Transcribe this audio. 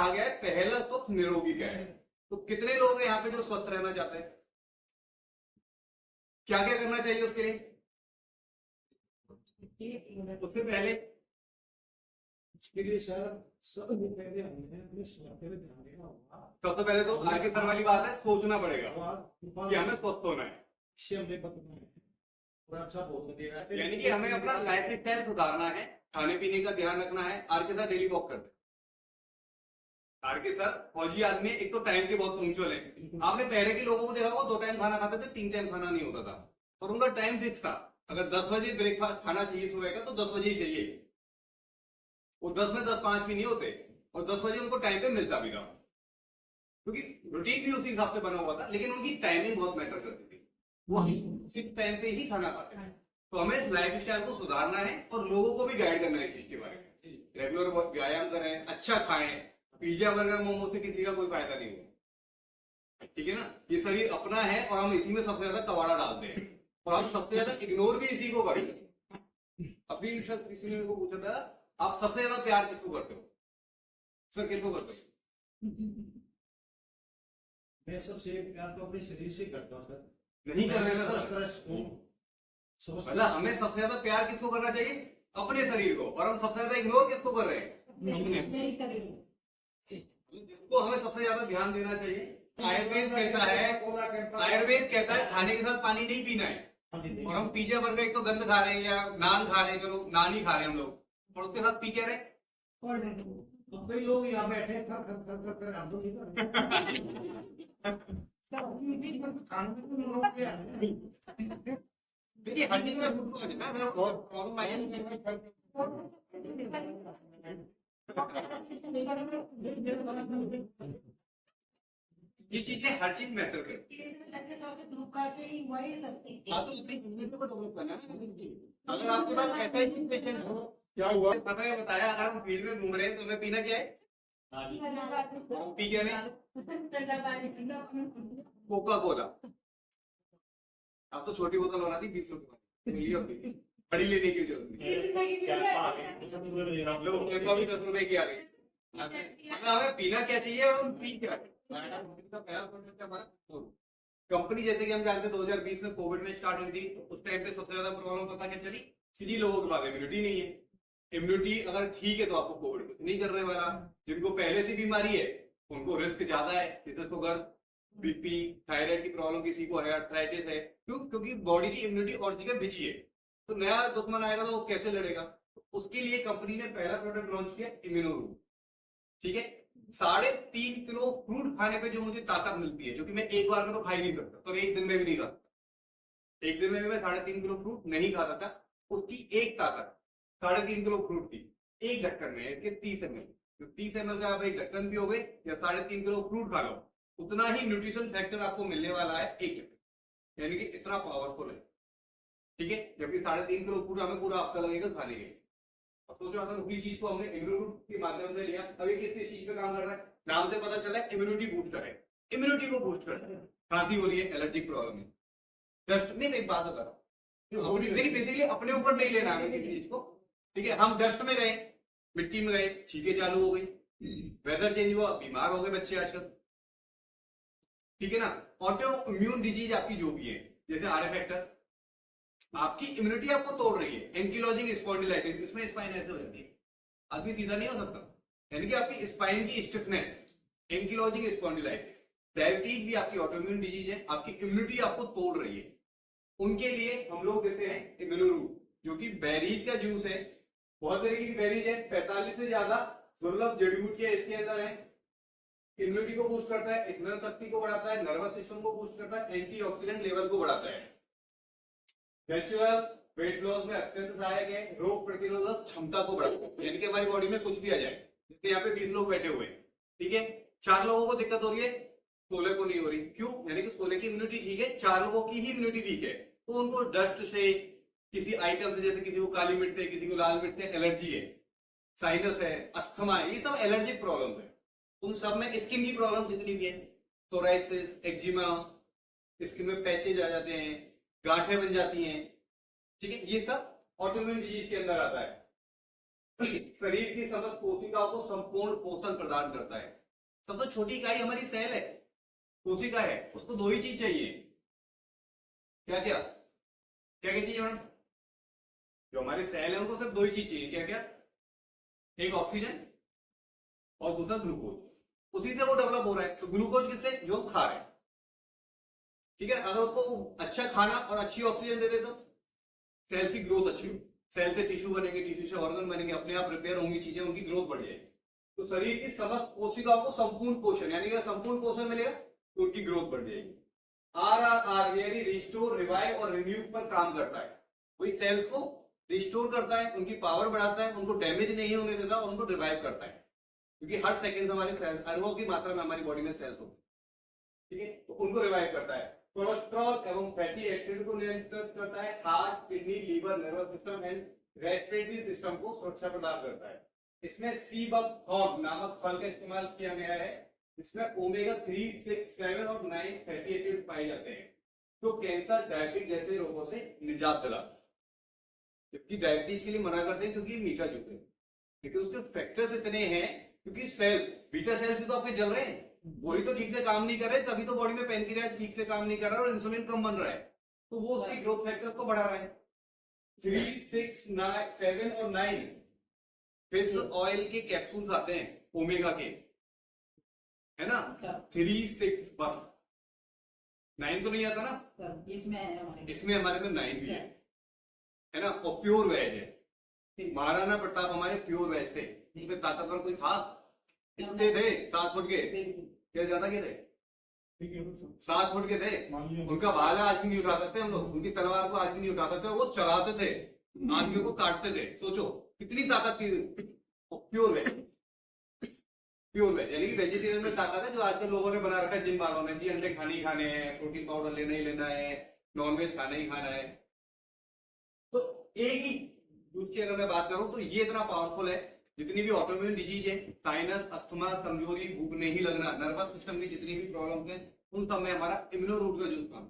कहा गया है पहला सुख निरोगी का है। तो कितने लोग हैं यहाँ पे जो स्वस्थ रहना चाहते हैं? क्या क्या करना चाहिए उसके लिए? उससे पहले पहले हमें अपने स्वास्थ्य पे ध्यान देना होगा। सबसे पहले तो आगे तर वाली बात है, सोचना पड़ेगा कि हमें स्वस्थ होना है, हमें बचना है और अच्छा भोजन देना है। यानी कि हमें अपना लाइफ स्टाइल सुधारना है, खाने पीने का ध्यान रखना है। आर के साथ डेली वॉक करते हैं। आर के सर फौजी आदमी है, एक तो टाइम के बहुत पंक्चुअल है। आपने पहले के लोगों को देखा होगा 2 टाइम खाना खाते थे, 3 टाइम खाना नहीं होता था, और उनका टाइम फिक्स था। अगर 10 बजे ब्रेकफास्ट खाना चाहिए सुबह का, तो 10 बजे ही चाहिए। वो 10 में 10-5 भी नहीं होते, और 10 बजे उनको टाइम पे मिलता भी था, क्योंकि रूटीन भी उसी हिसाब से बना हुआ था। लेकिन उनकी टाइमिंग बहुत मैटर करती थी, वो सिर्फ टाइम पे ही खाना खाते थे। तो हमें लाइफ स्टाइल को सुधारना है और लोगों को भी गाइड करना है इस चीज के बारे में। रेगुलर व्यायाम करें, अच्छा खाएं। पिज्जा बर्गर मोमो से किसी का कोई फायदा नहीं होगा, ठीक है ना। ये शरीर अपना है और हम इसी में सबसे ज्यादा कबाड़ा डालते हैं, और हम सबसे ज्यादा इग्नोर भी इसी को करते हैं। अभी सर किसी ने मेरे को पूछा था, आप सबसे ज्यादा प्यार किसको करते हो? सर किसको करते हो? मैं सबसे प्यार तो अपने शरीर से करता हूँ सर। नहीं कर रहे ना सर। मतलब हमें सबसे ज्यादा प्यार किसको करना चाहिए? अपने शरीर को। और हम सबसे ज्यादा इग्नोर किसको कर रहे हैं? जिसको हमें सबसे ज्यादा ध्यान देना चाहिए। आयुर्वेद कहता है खाने के साथ पानी नहीं पीना है, और हम पिज्जा बर्गर एक तो गंद खा रहे हैं, या नान खा रहे हैं, चलो नान ही खा रहे हैं हम लोग, और उसके साथ पी क्या रहे? तो कई लोग यहाँ बैठे हैं, खर खर खर खर कर, हम तो नहीं कर रहे। देखिए हर चीज में फूड है ना, मैं बहुत प्रॉब्लम आई है। ये चीजें हर चीज मैटर करती है। हाँ, तो उसकी इम्यूनिटी को डेवलप करना है। अगर आपके पास ऐसा ही पेशेंट हो, क्या हुआ हमें बताया, अगर हम फील्ड में घूम रहे हैं तो हमें पीना क्या है? पी क्या है? Coca Cola. अब तो छोटी बोतल होना थी 20 रुपए, बड़ी लेने की जरूरत नहीं। लोग अभी 10 रुपए की आ गई। हमें पीना क्या चाहिए और हम पी क्या है? कंपनी जैसे कि हम जानते हैं 2020 में कोविड में स्टार्ट हुई थी, तो उस टाइम पे सबसे ज्यादा प्रॉब्लम पता क्या चली? किसी लोगों के पास इम्यूनिटी नहीं है। इम्यूनिटी अगर ठीक है तो आपको कोविड कुछ नहीं करने वाला। जिनको पहले से बीमारी है उनको रिस्क ज्यादा है, जैसे शुगर, बीपी, थायराइड की प्रॉब्लम किसी को है, आर्थराइटिस है। क्यों? क्योंकि बॉडी की इम्यूनिटी और जगह बिछी है, तो नया दुश्मन आएगा तो वो कैसे लड़ेगा? तो उसके लिए कंपनी ने पहला प्रोडक्ट लॉन्च किया, इम्यूनोरू। ठीक है, 3.5 किलो फ्रूट खाने पे जो मुझे ताकत मिलती है, जो कि मैं एक बार में तो खा ही नहीं सकता, तो एक दिन में भी नहीं खा सकता। एक दिन में भी मैं 3.5 किलो फ्रूट नहीं खा सकता। उसकी एक ताकत 3.5 किलो फ्रूट की एक ढक्कन में है, इसके 30 ml। तो 30 ml का आप एक ढक्कन भी हो गए, या 3.5 किलो फ्रूट खा लो, उतना ही न्यूट्रिशन फैक्टर आपको मिलने वाला है एक ढक्कन, यानी कि इतना पावरफुल है। ठीक है, जबकि 3.5 किलो फ्रूट हमें पूरा हफ्ता लगेगा खाने के। अब सोचो अगर उसी चीज को हमने इम्यूनिटी के माध्यम से लिया, अभी किस चीज पे काम कर रहा है? नाम से पता चला इम्यूनिटी बूस्टर है, इम्यूनिटी को बूस्ट करता है। खांसी हो रही है, एलर्जिक प्रॉब्लम है, डस्ट नहीं, मैं एक बात बता रहा हूँ, देखिए बेसिकली अपने ऊपर नहीं लेना है किसी चीज को। ठीक है, हम डस्ट में गए, मिट्टी में गए, छींके चालू हो गई, वेदर चेंज हुआ, बीमार हो गए बच्चे आजकल। ठीक है ना। ऑटो इम्यून डिजीज आपकी जो भी है, जैसे आर फैक्टर, आपकी इम्यूनिटी आपको तोड़ रही है। एंकिलोजिंग स्पॉन्डिलाइटिस, इसमें स्पाइन ऐसे हो जाती है, आदमी सीधा नहीं हो सकता, यानी कि आपकी स्पाइन की स्टिफनेस, एंकिलोजिंग स्पॉन्डिलाइटिस। डायबिटीज भी आपकी ऑटोइम्यून डिजीज है, आपकी इम्यूनिटी आपको तोड़ रही है। उनके लिए हम लोग देते हैं इम्यूनोरू, जो कि बेरीज का जूस है। बहुत तरीके की बेरीज है, 45 से ज्यादा दुर्लभ जड़ी बूटियां इसके अंदर है। इम्यूनिटी को बूस्ट करता है, स्मरण शक्ति को बढ़ाता है, नर्वस सिस्टम को बूस्ट करता है, एंटीऑक्सीडेंट लेवल को बढ़ाता है, नेचुरल वेट लॉस में अत्यंत सहायक है, रोग प्रतिरोधक क्षमता को बढ़ाता है, यानी कि हमारी बॉडी में कुछ भी आ जाए। जैसे यहाँ पे 20 लोग बैठे हुए हैं, ठीक है, 4 लोगों को दिक्कत हो रही है, 16 को नहीं हो रही। क्यों? यानी कि 16 की इम्यूनिटी ठीक है, 4 लोगों की ही इम्यूनिटी वीक है। तो उनको डस्ट से, किसी आइटम से, जैसे किसी को काली मिर्च से, किसी को लाल मिर्च से एलर्जी है, साइनस है, अस्थमा है, ये सब एलर्जिक प्रॉब्लम है। उन सब में स्किन की प्रॉब्लम जितनी भी है, सोराइसिस, एक्जिमा, स्किन में पैचेज आ जाते हैं, गांठें बन जाती हैं, ठीक है, ये सब ऑटोइम्यून डिजीज के अंदर आता है। शरीर की समस्त कोशिकाओं को संपूर्ण पोषण प्रदान करता है। सबसे छोटी इकाई हमारी सेल है, कोशिका है, उसको दो ही चीज चाहिए। क्या क्या क्या क्या चाहिए मैडम? जो हमारे सेल है उनको सिर्फ दो ही चीज चाहिए। क्या क्या? एक ऑक्सीजन और दूसरा ग्लूकोज। उसी से वो डेवलप हो रहा है। तो ग्लूकोज किससे? जो हम खा रहे हैं। ठीक है, अगर उसको अच्छा खाना और अच्छी ऑक्सीजन दे दे तो सेल्स की ग्रोथ अच्छी हो, सेल से टिश्यू बनेंगे, टिश्यू से ऑर्गन बनेंगे, अपने आप रिपेयर होंगी चीजें, उनकी ग्रोथ बढ़ जाएगी। तो शरीर की समस्त कोशिकाओं को संपूर्ण पोषण, यानी कि संपूर्ण पोषण मिलेगा तो उनकी ग्रोथ बढ़ जाएगी। RRR यानी रिस्टोर, रिवाइव और रिन्यू पर काम करता है। वही सेल्स को रिस्टोर करता है, उनकी पावर बढ़ाता है, उनको डैमेज नहीं होने देता और उनको रिवाइव करता है, क्योंकि हर सेकंड हमारे सेल्स, अरबों की मात्रा में हमारी बॉडी में सेल्स होते हैं। ठीक है, तो उनको रिवाइव करता है। कोलेस्ट्रॉल एवं फैटी एसिड को नियंत्रित करता है। Heart, kidney, liver, nervous system and respiratory system को सुरक्षा प्रदान करता है। इसमें सी बकथॉर्न नामक फल का इस्तेमाल किया गया है। इसमें ओमेगा 3, 6, 7 और 9 फैटी एसिड पाए जाते हैं, जो कैंसर, डायबिटीज जैसे रोगों से निजात दिलाते हैं। जबकि डायबिटीज के लिए मना करते हैं क्योंकि मीठा जुड़ है, लेकिन उसके फैक्टर्स इतने हैं, क्योंकि सेल्स, बीटा सेल्स ही तो आपके जल रहे हैं, वही तो ठीक से काम नहीं कर रहे, तभी तो बॉडी में पेनक्रियाज ठीक से काम नहीं कर रहा और इंसुलिन कम बन रहा है, तो वो उसकी ग्रोथ फैक्टर्स को बढ़ा रहा है। 3, 6, 9, 7 और 9 फिश ऑयल के कैप्सूल्स आते हैं ओमेगा के, है ना? 3, 6 बस, 9 तो नहीं आता ना? इसमें हमारे में 9 भी है ना? और प्योर वेज है। महाराणा प्रताप हमारे प्योर वेज थे, इसमें ताकतवर कोई था? कितने थे? 7 फुट के, क्या ज्यादा के थे? 7 फुट के थे। उनका भाला आज भी नहीं उठा सकते हम लोग, उनकी तलवार को आज भी नहीं उठा सकते, वो चलाते थे, आदमियों को काटते थे। सोचो कितनी ताकत थी। प्योर वेज, प्योर वेज यानी कि वेजिटेरियन में ताकत है, जो आजकल लोगों ने बना रखा है जिम वालों ने, जी अंडे खाने ही खाने हैं, प्रोटीन पाउडर लेना ही लेना है, नॉनवेज खाना ही खाना है। तो एक ही दूध की अगर मैं बात करूं तो ये इतना पावरफुल है। जितनी भी ऑटोइम्यून डिजीज है, साइनस, अस्थमा, कमजोरी, भूख नहीं लगना, नर्वस सिस्टम की जितनी भी प्रॉब्लम्स हैं, उन सब में हमारा इम्यूनो रूट का यूज काम